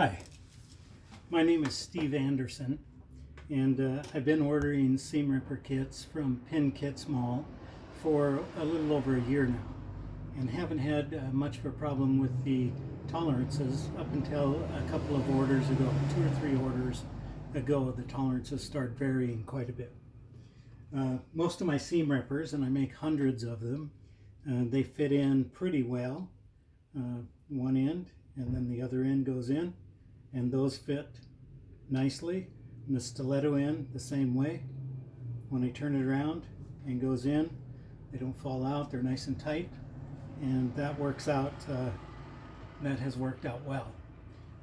Hi, my name is Steve Anderson, and I've been ordering seam ripper kits from Pin Kits Mall for a little over a year now, and haven't had much of a problem with the tolerances up until a couple of orders ago. 2 or 3 orders ago, the tolerances start varying quite a bit. Most of my seam rippers, and I make hundreds of them, they fit in pretty well. One end and then the other end goes in, and those fit nicely. And the stiletto end the same way. When I turn it around and goes in, they don't fall out, they're nice and tight, and that works out. That has worked out well.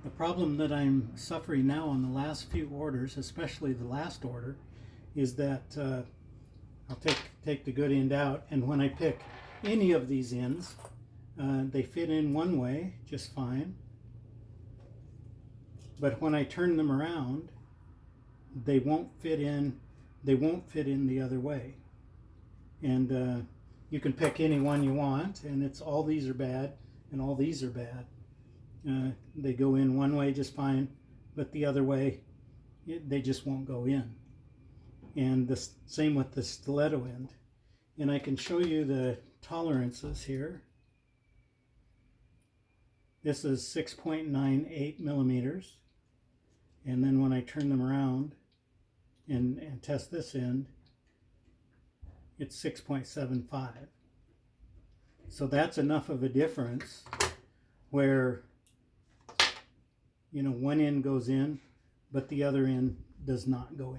The problem that I'm suffering now on the last few orders, especially the last order, is that I'll take the good end out, and when I pick any of these ends, they fit in one way just fine, but when I turn them around, they won't fit in. They won't fit in the other way. And you can pick any one you want, and it's all these are bad, and all these are bad. They go in one way just fine, but the other way, they just won't go in. And the same with the stiletto end. And I can show you the tolerances here. This is 6.98 millimeters. And then when I turn them around and test this end, it's 6.75. So that's enough of a difference where, one end goes in, but the other end does not go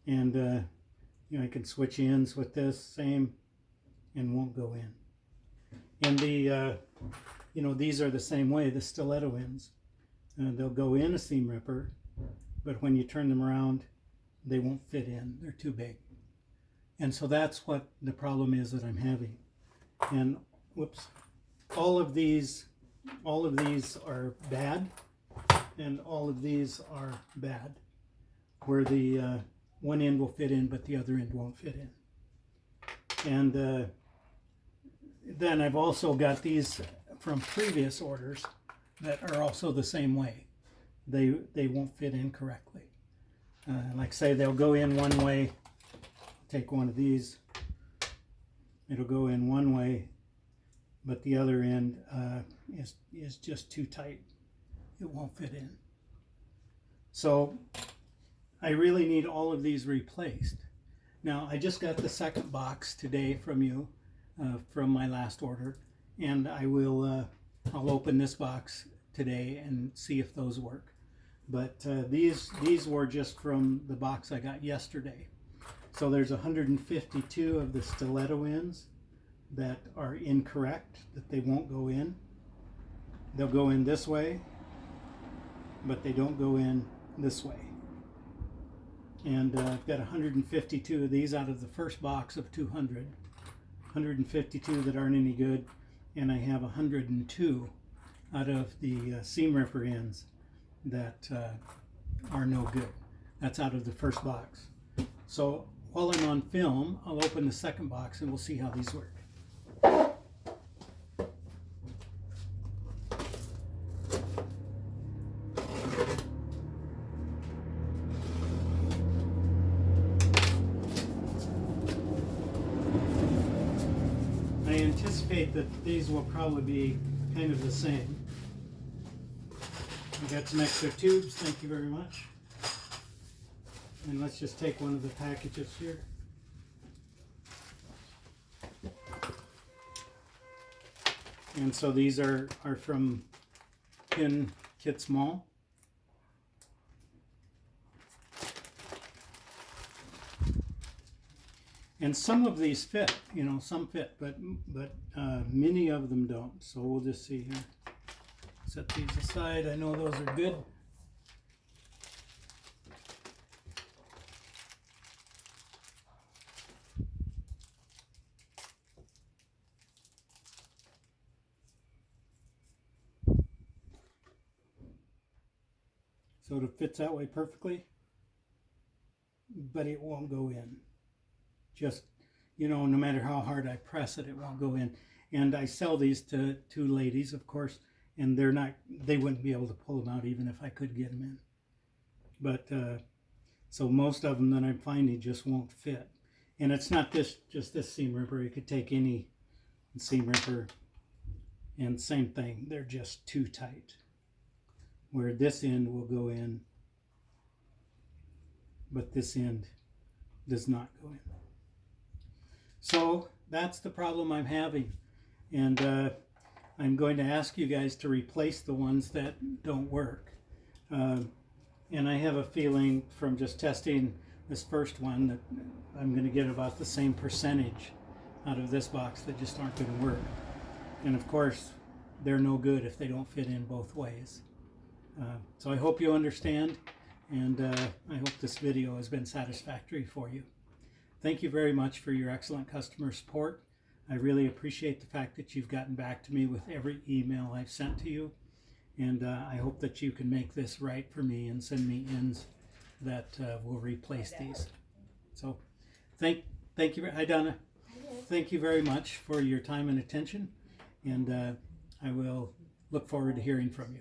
in. And, I can switch ends with this, same, and won't go in. And the, these are the same way, the stiletto ends. They'll go in a seam ripper, but when you turn them around, they won't fit in. They're too big. And so that's what the problem is that I'm having. And whoops, all of these are bad, and all of these are bad, where the one end will fit in, but the other end won't fit in. And then I've also got these from previous orders that are also the same way. They won't fit in correctly. Like say they'll go in one way. Take one of these. It'll go in one way, but the other end is just too tight. It won't fit in. So I really need all of these replaced. Now I just got the second box today from you, from my last order, and I'll open this box today and see if those work. But these were just from the box I got yesterday. So there's 152 of the stiletto ends that are incorrect, that they won't go in. They'll go in this way, but they don't go in this way. And I've got 152 of these out of the first box of 200. 152 that aren't any good, and I have 102 out of the seam ripper ends that are no good. That's out of the first box. So while I'm on film, I'll open the second box and we'll see how these work. I anticipate that these will probably be kind of the same. I got some extra tubes, thank you very much. And let's just take one of the packages here. And so these are from Pin Kits Mall. And some of these fit, some fit, but many of them don't. So we'll just see here. Set these aside. I know those are good. So it fits that way perfectly, but it won't go in. Just, no matter how hard I press it, it won't go in. And I sell these to ladies, of course, and they wouldn't be able to pull them out even if I could get them in. But so most of them that I'm finding just won't fit. And it's not just this seam ripper. You could take any seam ripper, and same thing. They're just too tight. Where this end will go in, but this end does not go in. So that's the problem I'm having. And I'm going to ask you guys to replace the ones that don't work. And I have a feeling from just testing this first one that I'm going to get about the same percentage out of this box that just aren't going to work. And of course, they're no good if they don't fit in both ways. So I hope you understand, and I hope this video has been satisfactory for you. Thank you very much for your excellent customer support. I really appreciate the fact that you've gotten back to me with every email I've sent to you. And I hope that you can make this right for me and send me ends that will replace these. So thank you. Hi, Donna. Thank you very much for your time and attention. And I will look forward to hearing from you.